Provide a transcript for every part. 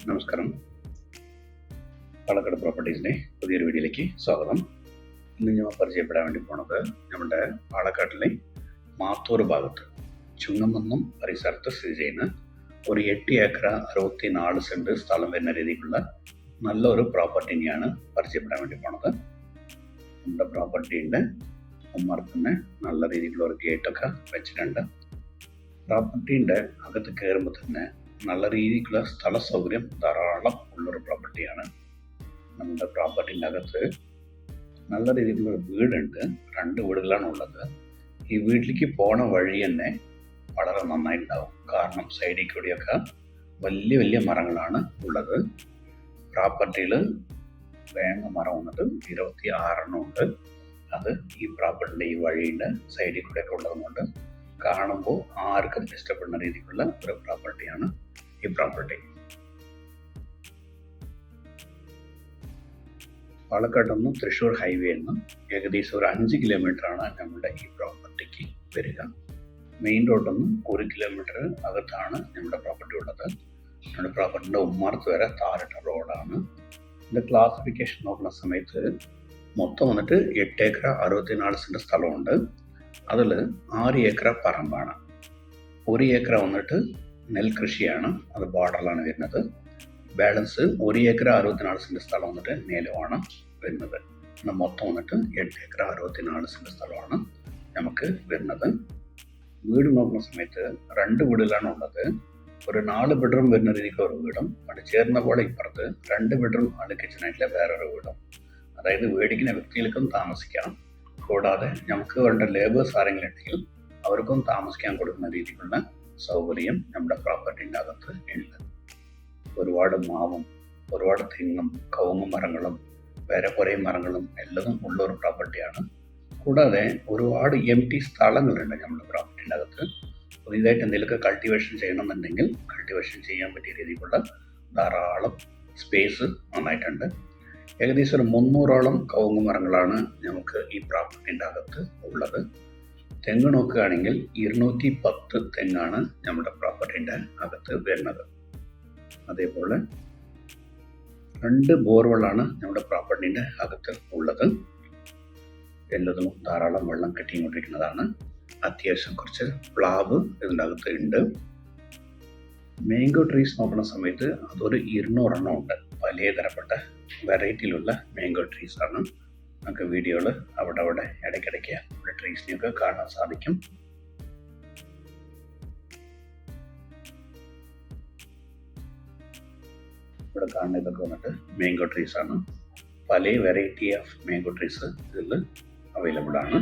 നമസ്കാരം. പാലക്കാട് പ്രോപ്പർട്ടീസിൻ്റെ പുതിയൊരു വീഡിയോയിലേക്ക് സ്വാഗതം. ഇന്ന് ഞാൻ പരിചയപ്പെടാൻ വേണ്ടി പോണത് നമ്മുടെ പാലക്കാട്ടിലെ മാത്തൂർ ഭാഗത്ത് ചുങ്ങമൊന്നും പരിസരത്ത് സ്ഥിതി ചെയ്യുന്ന ഒരു 8 ഏക്കർ 64 സെൻറ്റ് സ്ഥലം വരുന്ന രീതിയിലുള്ള നല്ലൊരു പ്രോപ്പർട്ടിനെയാണ് പരിചയപ്പെടാൻ വേണ്ടി പോണത്. നമ്മുടെ പ്രോപ്പർട്ടീൻ്റെ ഉമ്മർത്തന്നെ നല്ല രീതിയിലുള്ള ഒരു ഗേറ്റൊക്കെ വെച്ചിട്ടുണ്ട്. പ്രോപ്പർട്ടീൻ്റെ അകത്ത് കയറുമ്പോൾ തന്നെ നല്ല രീതിക്കുള്ള സ്ഥല സൗകര്യം ധാരാളം ഉള്ളൊരു പ്രോപ്പർട്ടിയാണ്. നമ്മുടെ പ്രോപ്പർട്ടിൻ്റെ അകത്ത് നല്ല രീതിയിലുള്ള വീടുണ്ട്. 2 വീടുകളാണ് ഉള്ളത്. ഈ വീട്ടിലേക്ക് പോണ വഴി തന്നെ വളരെ നന്നായിട്ടുണ്ടാവും. കാരണം സൈഡിൽ കൂടിയൊക്കെ വലിയ വലിയ മരങ്ങളാണ് ഉള്ളത്. പ്രോപ്പർട്ടിയിൽ വേങ്ങ മരം വന്നിട്ട് 26 ഉണ്ട്. അത് ഈ പ്രോപ്പർട്ടിയുടെ ഈ വഴിയുടെ സൈഡിൽ കൂടെയൊക്കെ ഉള്ളതുകൊണ്ട് കാണുമ്പോൾ ആർക്കും ഇഷ്ടപ്പെടുന്ന രീതിക്കുള്ള ഒരു പ്രോപ്പർട്ടിയാണ് ഈ പ്രോപ്പർട്ടി. പാലക്കാട് നിന്ന് തൃശ്ശൂർ ഹൈവേ നിന്ന് ഏകദേശം ഒരു 5 കിലോമീറ്ററാണ് നമ്മുടെ ഈ പ്രോപ്പർട്ടിക്ക് വരിക. മെയിൻ റോഡിൽ നിന്ന് 1 കിലോമീറ്റർ അകത്താണ് നമ്മുടെ പ്രോപ്പർട്ടി ഉള്ളത്. നമ്മുടെ പ്രോപ്പർട്ടിൻ്റെ ഉമ്മർത്ത് വരെ താറിട്ട റോഡാണ്. ഇതിൻ്റെ ക്ലാസിഫിക്കേഷൻ നോക്കുന്ന സമയത്ത് മൊത്തം വന്നിട്ട് 8 ഏക്കർ 64 സെൻറ്റ് സ്ഥലമുണ്ട്. അതിൽ 6 ഏക്കർ പറമ്പാണ്. 1 ഏക്കർ വന്നിട്ട് നെൽകൃഷിയാണ്, അത് ബോർഡറിലാണ് വരുന്നത്. ബാലൻസ് 1 ഏക്കർ 64 സെൻറ്റ് സ്ഥലം വന്നിട്ട് നിലമാണ് വരുന്നത്. മൊത്തം വന്നിട്ട് 8 ഏക്കർ 64 സെൻറ്റ് സ്ഥലമാണ് നമുക്ക് വരുന്നത്. വീട് നോക്കുന്ന സമയത്ത് 2 വീടുകളാണ് ഉള്ളത്. ഒരു 4 ബെഡ്റൂം വരുന്ന രീതിക്ക് ഒരു വീടും അത് ചേർന്ന പോലെ ഇപ്പുറത്ത് 2 ബെഡ്റൂം ആണ് കിച്ചണായിട്ടുള്ള വേറൊരു വീടും. അതായത് മേടിക്കുന്ന വ്യക്തികൾക്കും താമസിക്കാം, കൂടാതെ നമുക്ക് വേണ്ട ലേബേഴ്സ് ആരെങ്കിലും ഉണ്ടെങ്കിൽ അവർക്കും താമസിക്കാൻ കൊടുക്കുന്ന രീതിയിലുള്ള സൗകര്യം നമ്മുടെ പ്രോപ്പർട്ടിൻ്റെ അകത്ത് ഉണ്ട്. ഒരുപാട് മാവും ഒരുപാട് തെങ്ങും കവുങ്ങും മരങ്ങളും വേറെ കുറേ മരങ്ങളും എല്ലതും ഉള്ള ഒരു പ്രോപ്പർട്ടിയാണ്. കൂടാതെ ഒരുപാട് എംടി സ്ഥലങ്ങളുണ്ട് നമ്മുടെ പ്രോപ്പർട്ടിൻ്റെ അകത്ത്. പുതിയതായിട്ട് എന്തെങ്കിലുമൊക്കെ കൾട്ടിവേഷൻ ചെയ്യണമെന്നുണ്ടെങ്കിൽ കൾട്ടിവേഷൻ ചെയ്യാൻ പറ്റിയ രീതിയിലുള്ള ധാരാളം സ്പേസ് നന്നായിട്ടുണ്ട്. ഏകദേശം ഒരു 300ഓളം കവുങ്ങ് മരങ്ങളാണ് നമുക്ക് ഈ പ്രോപ്പർട്ടിൻ്റെ അകത്ത് ഉള്ളത്. തെങ്ങ് നോക്കുകയാണെങ്കിൽ 210 തെങ്ങാണ് നമ്മുടെ പ്രോപ്പർട്ടിൻ്റെ അകത്ത് വരുന്നത്. അതേപോലെ 2 ബോർവെള്ളാണ് നമ്മുടെ പ്രോപ്പർട്ടിൻ്റെ അകത്ത് ഉള്ളത്. എല്ലാത്തിലും ധാരാളം വെള്ളം കെട്ടിക്കൊണ്ടിരിക്കുന്നതാണ്. അത്യാവശ്യം കുറച്ച് പ്ലാവ് ഇതിൻ്റെ അകത്ത് ഉണ്ട്. മാംഗോ ട്രീസ് നോക്കുന്ന സമയത്ത് അതൊരു 200 എണ്ണം ഉണ്ട്. പലതരപ്പെട്ട വെറൈറ്റിയിലുള്ള മാംഗോ ട്രീസ് ആണ്. നമുക്ക് വീഡിയോയിൽ അവിടെ ഇടയ്ക്കിടയ്ക്ക് നമ്മുടെ ട്രീസിനെയൊക്കെ കാണാൻ സാധിക്കും. ഇവിടെ കാണുന്ന ഇതൊക്കെ വന്നിട്ട് മാംഗോ ട്രീസ് ആണ്. പല വെറൈറ്റി ഓഫ് മാംഗോ ട്രീസ് ഇതിൽ അവൈലബിൾ ആണ്.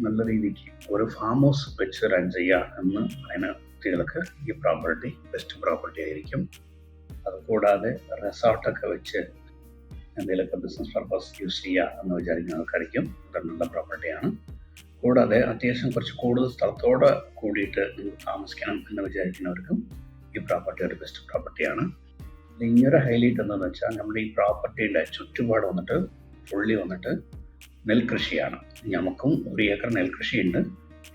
നല്ല രീതിക്ക് ഒരു ഫാം ഹൗസ് വെച്ച് റൺ ചെയ്യുക എന്ന് പറയുന്ന വ്യക്തികൾക്ക് ഈ പ്രോപ്പർട്ടി ബെസ്റ്റ് പ്രോപ്പർട്ടി ആയിരിക്കും. അതുകൂടാതെ റിസോർട്ടൊക്കെ വെച്ച് എന്തെങ്കിലുമൊക്കെ ബിസിനസ് പർപ്പസ് യൂസ് ചെയ്യുക എന്ന് വിചാരിക്കുന്ന ആൾക്കാർക്കും ഇത് നല്ല പ്രോപ്പർട്ടിയാണ്. കൂടാതെ അത്യാവശ്യം കുറച്ച് കൂടുതൽ സ്ഥലത്തോടെ കൂടിയിട്ട് താമസിക്കണം എന്ന് വിചാരിക്കുന്നവർക്കും ഈ പ്രോപ്പർട്ടി ഒരു ബെസ്റ്റ് പ്രോപ്പർട്ടിയാണ്. ഇനിയൊരു ഹൈലൈറ്റ് എന്താണെന്ന് വെച്ചാൽ നമ്മുടെ ഈ പ്രോപ്പർട്ടിയുടെ ചുറ്റുപാട് വന്നിട്ട് ഫുള്ളി വന്നിട്ട് നെൽകൃഷിയാണ്. നമുക്കും 1 ഏക്കർ നെൽകൃഷി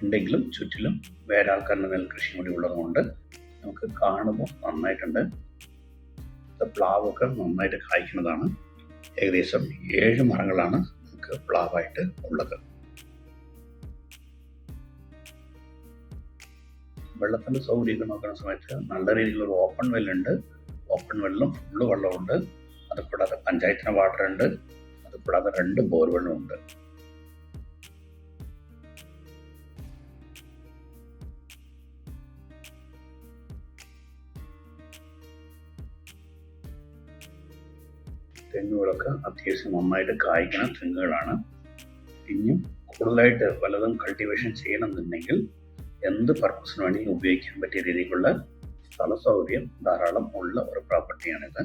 ഉണ്ടെങ്കിലും ചുറ്റിലും വേറെ ആൾക്കാരുടെ നെൽകൃഷി കൂടി ഉള്ളതുകൊണ്ട് നമുക്ക് കാണുമ്പോൾ നന്നായിട്ടുണ്ട്. പ്ലാവൊക്കെ നന്നായിട്ട് കായ്ക്കുന്നതാണ്. ഏകദേശം 7 മരങ്ങളാണ് നമുക്ക് പ്ലാവായിട്ട് ഉള്ളത്. വെള്ളത്തിൻ്റെ സൗകര്യമൊക്കെ നോക്കുന്ന സമയത്ത് നല്ല രീതിയിലൊരു ഓപ്പൺ വെല്ലുണ്ട്. ഓപ്പൺ വെള്ളം ഫുള്ള് വെള്ളമുണ്ട്. അതുകൂടാതെ പഞ്ചായത്തിന് വാട്ടർ ഉണ്ട്. അതുകൂടാതെ 2 ബോർവെള്ളും ഉണ്ട്. തെങ്ങുകളൊക്കെ അത്യാവശ്യം നന്നായിട്ട് കായ്ക്കുന്ന തെങ്ങുകളാണ്. ഇനിയും കൂടുതലായിട്ട് പലതും കൾട്ടിവേഷൻ ചെയ്യണമെന്നുണ്ടെങ്കിൽ എന്ത് പർപ്പസിന് വേണമെങ്കിൽ ഉപയോഗിക്കാൻ പറ്റിയ രീതിയിലുള്ള സ്ഥല സൗകര്യം ധാരാളം ഉള്ള ഒരു പ്രോപ്പർട്ടിയാണിത്.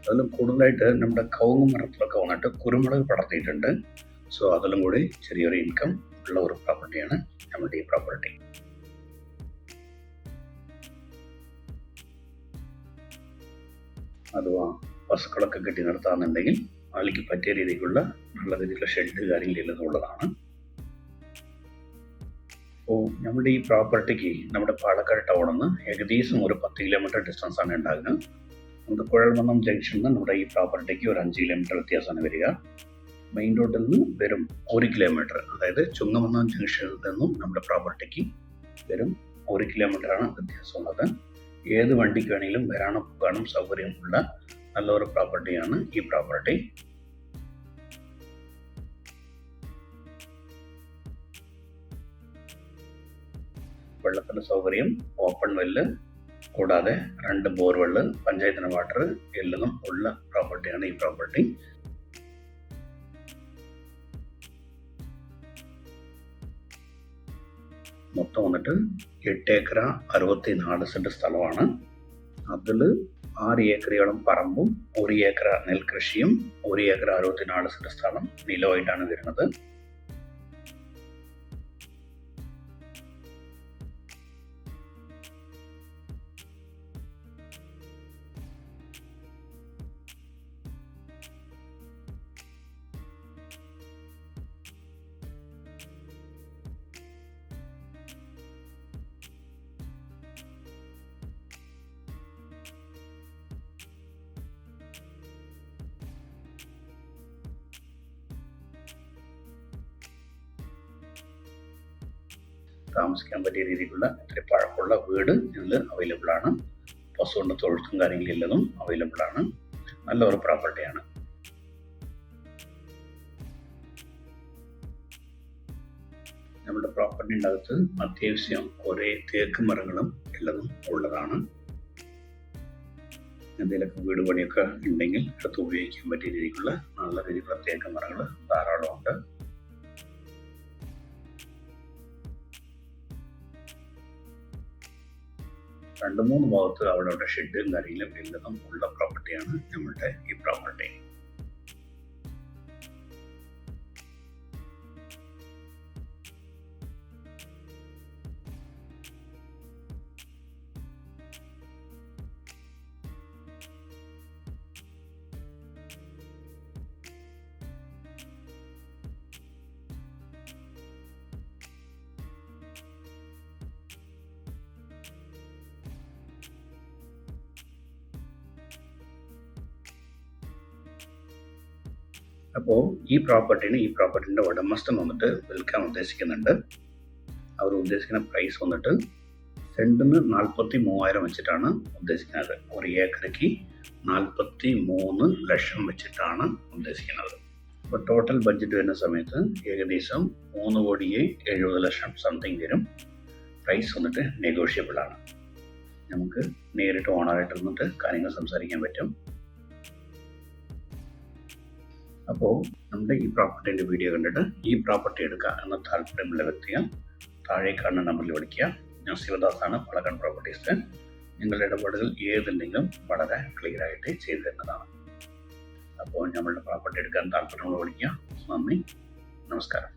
അതിലും കൂടുതലായിട്ട് നമ്മുടെ കവുങ്ങ് മരത്തിലൊക്കെ വന്നിട്ട് കുരുമുളക് പടർത്തിയിട്ടുണ്ട്. സോ അതിലും കൂടി ചെറിയൊരു ഇൻകം ഉള്ള ഒരു പ്രോപ്പർട്ടിയാണ് നമ്മുടെ ഈ പ്രോപ്പർട്ടി. അഥവാ പശുക്കളൊക്കെ കെട്ടി നിർത്താമെന്നുണ്ടെങ്കിൽ അതിലേക്ക് പറ്റിയ രീതിക്കുള്ള നല്ല രീതിയിലുള്ള ഷെഡ് കാര്യങ്ങളില്ലെന്നും ഉള്ളതാണ്. അപ്പോൾ നമ്മുടെ ഈ പ്രോപ്പർട്ടിക്ക് നമ്മുടെ പാലക്കാട് ടൗണിൽ നിന്ന് ഏകദേശം ഒരു 10 കിലോമീറ്റർ ഡിസ്റ്റൻസ് ആണ് ഉണ്ടാകുന്നത്. നമ്മുടെ കുഴൽമന്നം ജംഗ്ഷനിൽ നിന്ന് നമ്മുടെ ഈ പ്രോപ്പർട്ടിക്ക് ഒരു 5 കിലോമീറ്റർ വ്യത്യാസമാണ് വരിക. മെയിൻ റോഡിൽ നിന്ന് വെറും 1 കിലോമീറ്റർ, അതായത് ചുങ്ങമന്നം ജംഗ്ഷനിൽ നിന്നും നമ്മുടെ പ്രോപ്പർട്ടിക്ക് വെറും 1 കിലോമീറ്ററാണ് വ്യത്യാസമുള്ളത്. ഏത് വണ്ടിക്ക് വേണമെങ്കിലും വരാനും പോകാനും സൗകര്യമുള്ള നല്ലൊരു പ്രോപ്പർട്ടിയാണ് ഈ പ്രോപ്പർട്ടി. വെള്ളത്തിൻ്റെ സൗകര്യം, ഓപ്പൺ വെല്ല്, കൂടാതെ 2 ബോർവെല്ല്, പഞ്ചായത്തിന് വാട്ടർ എല്ലാം ഉള്ള പ്രോപ്പർട്ടിയാണ് ഈ പ്രോപ്പർട്ടി. മൊത്തം വന്നിട്ട് 8 ഏക്കർ 64 സെന്റ് സ്ഥലമാണ്. അതിൽ 6 ഏക്കറോളം പറമ്പും 1 ഏക്കർ നെൽകൃഷിയും 1 ഏക്കർ 64 സെന്റ് സ്ഥലം നിലമായിട്ടാണ് വരുന്നത്. താമസിക്കാൻ പറ്റിയ രീതിയിലുള്ള ഇത്തിരി പഴക്കമുള്ള വീട് ഇതിൽ അവൈലബിൾ ആണ്. പശുവിൻ്റെ തൊഴുത്തും കാര്യങ്ങളെല്ലാം അവൈലബിൾ ആണ്. നല്ലൊരു പ്രോപ്പർട്ടിയാണ്. നമ്മുടെ പ്രോപ്പർട്ടിൻ്റെ അകത്ത് അത്യാവശ്യം കുറേ തേക്ക് മരങ്ങളും എല്ലാം ഉള്ളതാണ്. എന്തെങ്കിലുമൊക്കെ വീട് പണിയൊക്കെ ഉണ്ടെങ്കിൽ എടുത്ത് ഉപയോഗിക്കാൻ പറ്റിയ രീതിക്കുള്ള നല്ല രീതിയിലുള്ള തേക്ക് മരങ്ങൾ ധാരാളമുണ്ട്. രണ്ട് മൂന്ന് ഭാഗത്ത് അവിടെ ഷെഡും കാര്യങ്ങളും എല്ലാം ഉള്ള പ്രോപ്പർട്ടിയാണ് നമ്മുടെ ഈ പ്രോപ്പർട്ടി. അപ്പോൾ ഈ പ്രോപ്പർട്ടിൻ്റെ ഉടമസ്ഥൻ വന്നിട്ട് വിൽക്കാൻ ഉദ്ദേശിക്കുന്നുണ്ട്. അവർ ഉദ്ദേശിക്കുന്ന പ്രൈസ് വന്നിട്ട് സെൻറ്റിന് 43,000 വെച്ചിട്ടാണ് ഉദ്ദേശിക്കുന്നത്. 1 ഏക്കറയ്ക്ക് 43 ലക്ഷം വെച്ചിട്ടാണ് ഉദ്ദേശിക്കുന്നത്. അപ്പോൾ ടോട്ടൽ ബഡ്ജറ്റ് വരുന്ന സമയത്ത് ഏകദേശം 3,70,00,000 സംതിങ് വരും. പ്രൈസ് വന്നിട്ട് നെഗോഷ്യബിൾ ആണ്. നമുക്ക് നേരിട്ട് ഓണറായിട്ട് ഇരുന്നിട്ട് കാര്യങ്ങൾ സംസാരിക്കാൻ പറ്റും. അപ്പോൾ നമ്മുടെ ഈ പ്രോപ്പർട്ടിൻ്റെ വീഡിയോ കണ്ടിട്ട് ഈ പ്രോപ്പർട്ടി എടുക്കുക എന്ന താല്പര്യമുള്ള വ്യക്തിയെ താഴെ കാണുന്ന നമ്പറിൽ വിളിക്കുക. ഞാൻ ശിവദാസാണ്, പാലക്കാട് പ്രോപ്പർട്ടീസ്. നിങ്ങളുടെ ഇടപാടുകൾ ഏതുണ്ടെങ്കിലും വളരെ ക്ലിയർ ആയിട്ട് ചെയ്തു തരുന്നതാണ്. അപ്പോൾ നമ്മളുടെ പ്രോപ്പർട്ടി എടുക്കാൻ താല്പര്യമുള്ള വിളിക്കുക. നന്ദി, നമസ്കാരം.